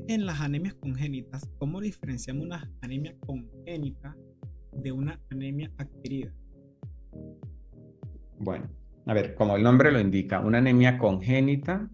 En las anemias congénitas, ¿cómo diferenciamos una anemia congénita de una anemia adquirida? Bueno, a ver, como el nombre lo indica, una anemia congénita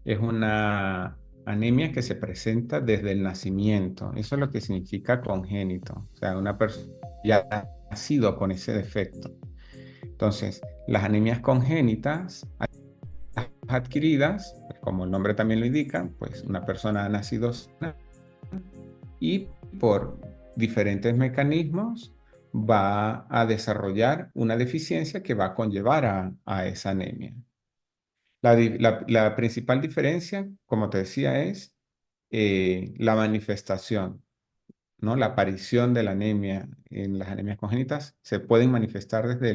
es una anemia que se presenta desde el nacimiento. Eso es lo que significa congénito. O sea, una persona ya ha nacido con ese defecto. Entonces, las anemias congénitas adquiridas, pues, como el nombre también lo indica, pues una persona ha nacido sana y por diferentes mecanismos va a desarrollar una deficiencia que va a conllevar a esa anemia. La principal diferencia, como te decía, es la manifestación, ¿no? La aparición de la anemia en las anemias congénitas se pueden manifestar desde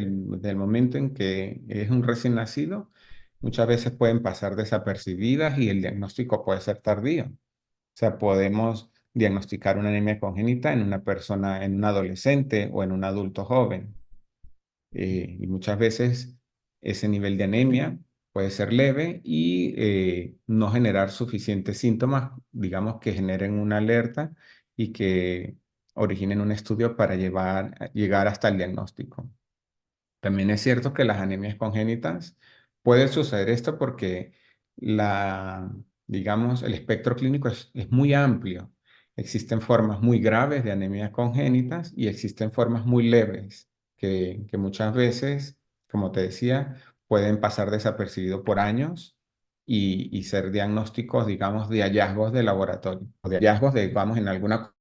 el momento en que es un recién nacido. Muchas veces pueden pasar desapercibidas y el diagnóstico puede ser tardío. O sea, podemos diagnosticar una anemia congénita en una persona, en un adolescente o en un adulto joven. Y muchas veces ese nivel de anemia puede ser leve y no generar suficientes síntomas, digamos, que generen una alerta y que originen un estudio para llegar hasta el diagnóstico. También es cierto que las anemias congénitas puede suceder esto porque la, digamos, el espectro clínico es muy amplio. Existen formas muy graves de anemias congénitas y existen formas muy leves que muchas veces, como te decía, pueden pasar desapercibido por años y ser diagnósticos, digamos, de hallazgos de laboratorio o de hallazgos de, vamos, en alguna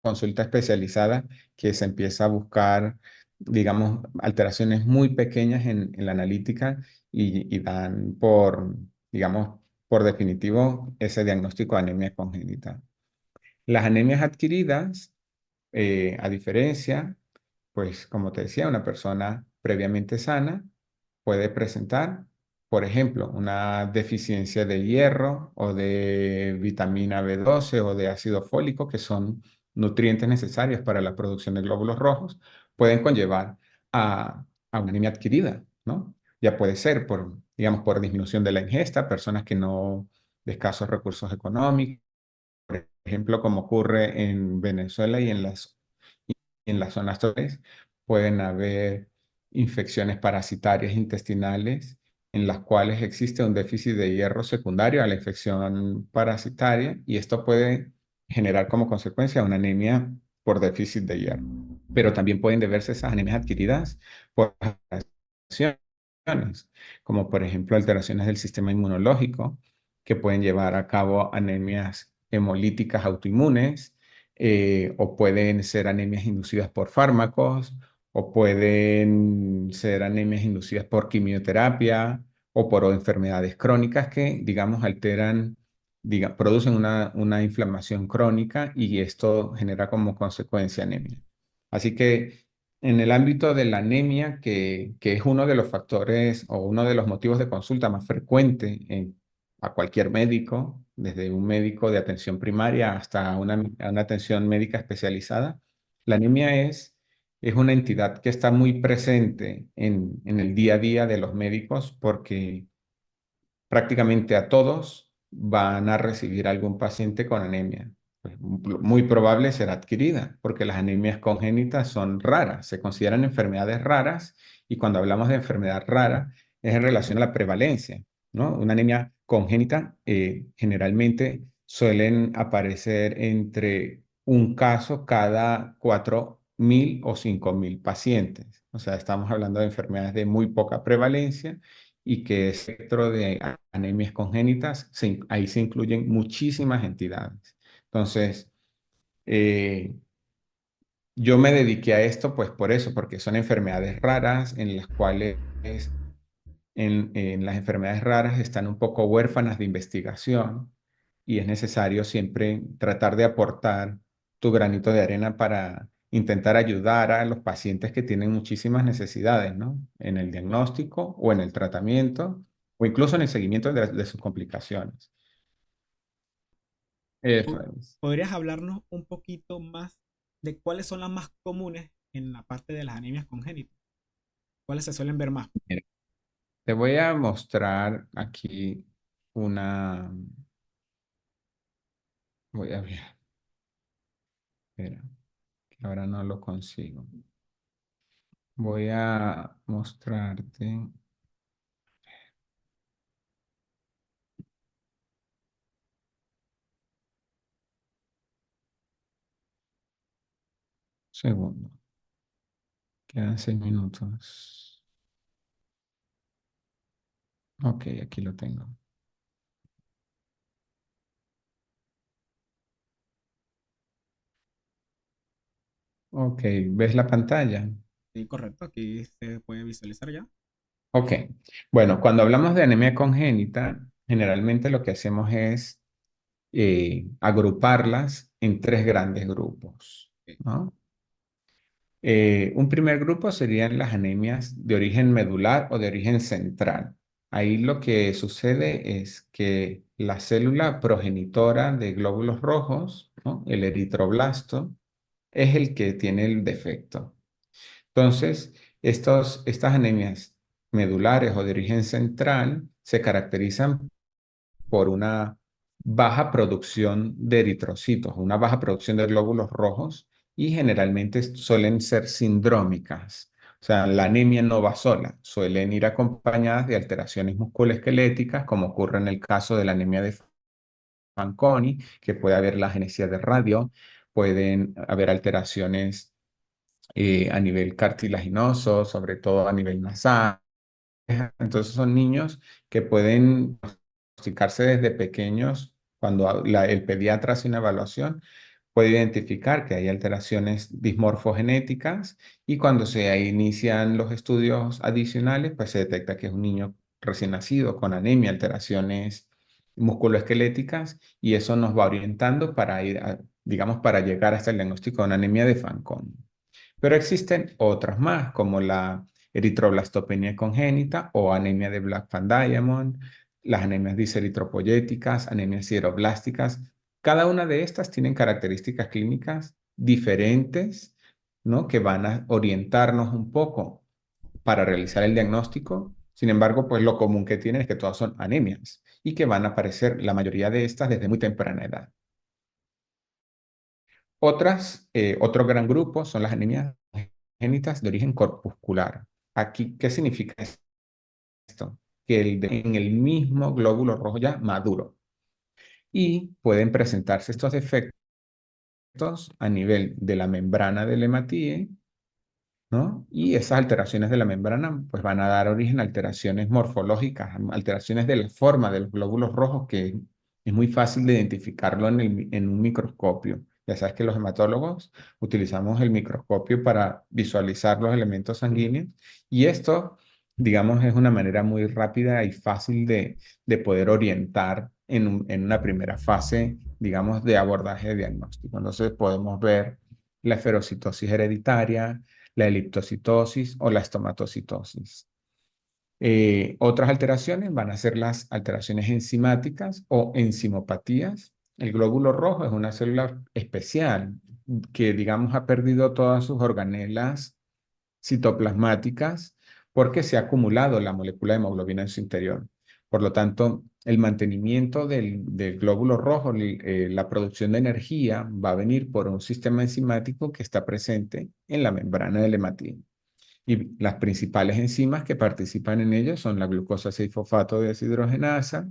consulta especializada que se empieza a buscar, digamos, alteraciones muy pequeñas en la analítica y dan por, digamos, por definitivo ese diagnóstico de anemia congénita. Las anemias adquiridas, a diferencia, pues como te decía, una persona previamente sana puede presentar, por ejemplo, una deficiencia de hierro o de vitamina B12 o de ácido fólico, que son nutrientes necesarios para la producción de glóbulos rojos, pueden conllevar a una anemia adquirida, ¿no? Ya puede ser por, digamos, por disminución de la ingesta, personas que no, de escasos recursos económicos, por ejemplo, como ocurre en Venezuela y en las zonas tropicales, pueden haber infecciones parasitarias intestinales en las cuales existe un déficit de hierro secundario a la infección parasitaria y esto puede generar como consecuencia una anemia por déficit de hierro. Pero también pueden deberse esas anemias adquiridas por alteraciones, como por ejemplo alteraciones del sistema inmunológico que pueden llevar a cabo anemias hemolíticas autoinmunes, o pueden ser anemias inducidas por fármacos, o pueden ser anemias inducidas por quimioterapia o por enfermedades crónicas que, digamos, producen una inflamación crónica y esto genera como consecuencia anemia. Así que en el ámbito de la anemia, que es uno de los factores o uno de los motivos de consulta más frecuente a cualquier médico, desde un médico de atención primaria hasta una atención médica especializada. La anemia es una entidad que está muy presente en el día a día de los médicos porque prácticamente a todos van a recibir algún paciente con anemia. Pues, muy probable será adquirida, porque las anemias congénitas son raras, se consideran enfermedades raras, y cuando hablamos de enfermedad rara es en relación a la prevalencia, ¿no? Una anemia congénita generalmente suelen aparecer entre un caso cada 4.000 o 5.000 pacientes. O sea, estamos hablando de enfermedades de muy poca prevalencia y que el espectro de anemias congénitas, ahí se incluyen muchísimas entidades. Entonces, eh, yo me dediqué a esto pues por eso, porque son enfermedades raras en las cuales en las enfermedades raras están un poco huérfanas de investigación y es necesario siempre tratar de aportar tu granito de arena para intentar ayudar a los pacientes que tienen muchísimas necesidades, ¿no? En el diagnóstico o en el tratamiento o incluso en el seguimiento de sus complicaciones. Eso es. ¿Podrías hablarnos un poquito más de cuáles son las más comunes en la parte de las anemias congénitas? ¿Cuáles se suelen ver más? Mira, te voy a mostrar aquí una, Voy a ver. Espera, que ahora no lo consigo. Voy a mostrarte. Segundo. Quedan 6 minutos. Ok, aquí lo tengo. Ok, ¿ves la pantalla? Sí, correcto, aquí se puede visualizar ya. Ok, bueno, cuando hablamos de anemia congénita, generalmente lo que hacemos es agruparlas en tres grandes grupos, Ok, ¿no? Un primer grupo serían las anemias de origen medular o de origen central. Ahí lo que sucede es que la célula progenitora de glóbulos rojos, ¿no? El eritroblasto, es el que tiene el defecto. Entonces, estas anemias medulares o de origen central se caracterizan por una baja producción de eritrocitos, una baja producción de glóbulos rojos y generalmente suelen ser sindrómicas. O sea, la anemia no va sola, suelen ir acompañadas de alteraciones musculoesqueléticas, como ocurre en el caso de la anemia de Fanconi, que puede haber la agenesia de radio, pueden haber alteraciones a nivel cartilaginoso, sobre todo a nivel nasal. Entonces son niños que pueden diagnosticarse desde pequeños. Cuando el pediatra hace una evaluación, puede identificar que hay alteraciones dismorfogenéticas y cuando se inician los estudios adicionales, pues se detecta que es un niño recién nacido con anemia, alteraciones musculoesqueléticas y eso nos va orientando para ir, digamos, para llegar hasta el diagnóstico de una anemia de Fanconi. Pero existen otras más, como la eritroblastopenia congénita o anemia de Black-Van-Diamond, las anemias diseritropoyéticas, anemias sideroblásticas. Cada una de estas tienen características clínicas diferentes, ¿no? Que van a orientarnos un poco para realizar el diagnóstico. Sin embargo, pues lo común que tienen es que todas son anemias y que van a aparecer la mayoría de estas desde muy temprana edad. Otro gran grupo son las anemias congénitas de origen corpuscular. Aquí, ¿qué significa esto? Que en el mismo glóbulo rojo ya maduro. Y pueden presentarse estos defectos a nivel de la membrana del hematíe, ¿no? Y esas alteraciones de la membrana pues van a dar origen a alteraciones morfológicas, alteraciones de la forma de los glóbulos rojos que es muy fácil de identificarlo en un microscopio. Ya sabes que los hematólogos utilizamos el microscopio para visualizar los elementos sanguíneos y esto, digamos, es una manera muy rápida y fácil de poder orientar en una primera fase, digamos, de abordaje de diagnóstico. Entonces podemos ver la esferocitosis hereditaria, la eliptocitosis o la estomatocitosis. Otras alteraciones van a ser las alteraciones enzimáticas o enzimopatías. El glóbulo rojo es una célula especial que, digamos, ha perdido todas sus organelas citoplasmáticas porque se ha acumulado la molécula de hemoglobina en su interior. Por lo tanto, el mantenimiento del glóbulo rojo, la producción de energía va a venir por un sistema enzimático que está presente en la membrana del hematín. Y las principales enzimas que participan en ello son la glucosa 6-fosfato deshidrogenasa,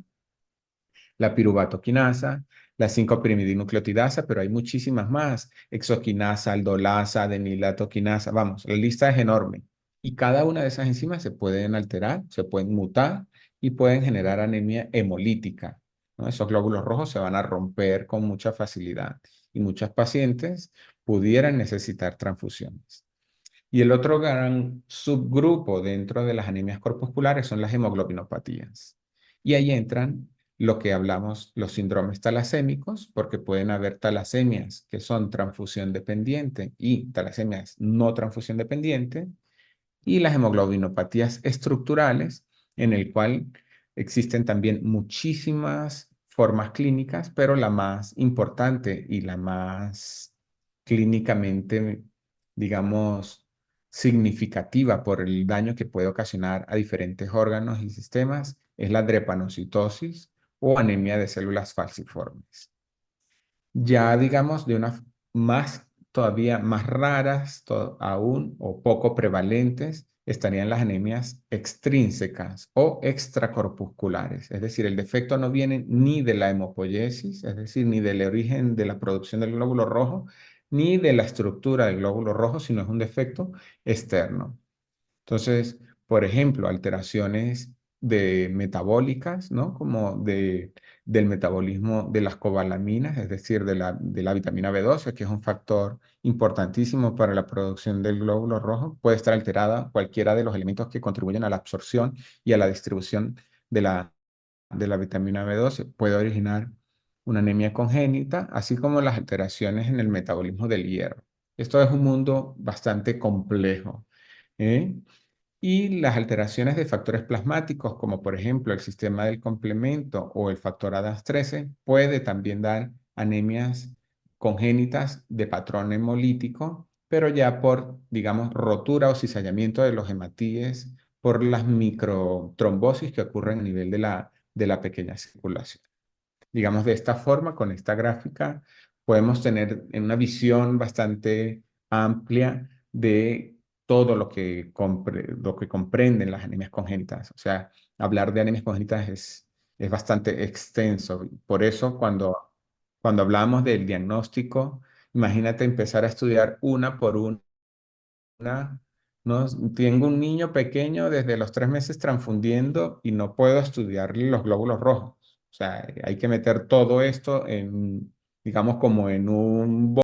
la piruvatoquinasa, la 5-pirimidinonucleotidasa, pero hay muchísimas más, exoquinasa, aldolasa, adenilatoquinasa, vamos, la lista es enorme. Y cada una de esas enzimas se pueden alterar, se pueden mutar y pueden generar anemia hemolítica, ¿no? Esos glóbulos rojos se van a romper con mucha facilidad y muchos pacientes pudieran necesitar transfusiones. Y el otro gran subgrupo dentro de las anemias corpusculares son las hemoglobinopatías. Y ahí entran lo que hablamos, los síndromes talasémicos, porque pueden haber talasemias que son transfusión dependiente y talasemias no transfusión dependiente, y las hemoglobinopatías estructurales, en el cual existen también muchísimas formas clínicas, pero la más importante y la más clínicamente, digamos, significativa por el daño que puede ocasionar a diferentes órganos y sistemas es la drepanocitosis o anemia de células falciformes. Ya digamos de una más todavía más raras aún o poco prevalentes estarían las anemias extrínsecas o extracorpusculares. Es decir, el defecto no viene ni de la hemopoiesis, es decir, ni del origen de la producción del glóbulo rojo, ni de la estructura del glóbulo rojo, sino es un defecto externo. Entonces, por ejemplo, alteraciones de metabólicas, ¿no? Como del metabolismo de las cobalaminas, es decir, de la vitamina B12, que es un factor importantísimo para la producción del glóbulo rojo, puede estar alterada cualquiera de los elementos que contribuyen a la absorción y a la distribución de la vitamina B12. Puede originar una anemia congénita, así como las alteraciones en el metabolismo del hierro. Esto es un mundo bastante complejo. ¿Eh? Y las alteraciones de factores plasmáticos, como por ejemplo el sistema del complemento o el factor ADAS13, puede también dar anemias congénitas de patrón hemolítico, pero ya por, digamos, rotura o cizallamiento de los hematíes por las microtrombosis que ocurren a nivel de la pequeña circulación. Digamos, de esta forma, con esta gráfica, podemos tener una visión bastante amplia de todo lo que comprenden las anemias congénitas. O sea, hablar de anemias congénitas es bastante extenso. Por eso, cuando hablamos del diagnóstico, imagínate empezar a estudiar una por una, ¿no? Tengo un niño pequeño desde los 3 meses transfundiendo y no puedo estudiarle los glóbulos rojos. O sea, hay que meter todo esto digamos, como en un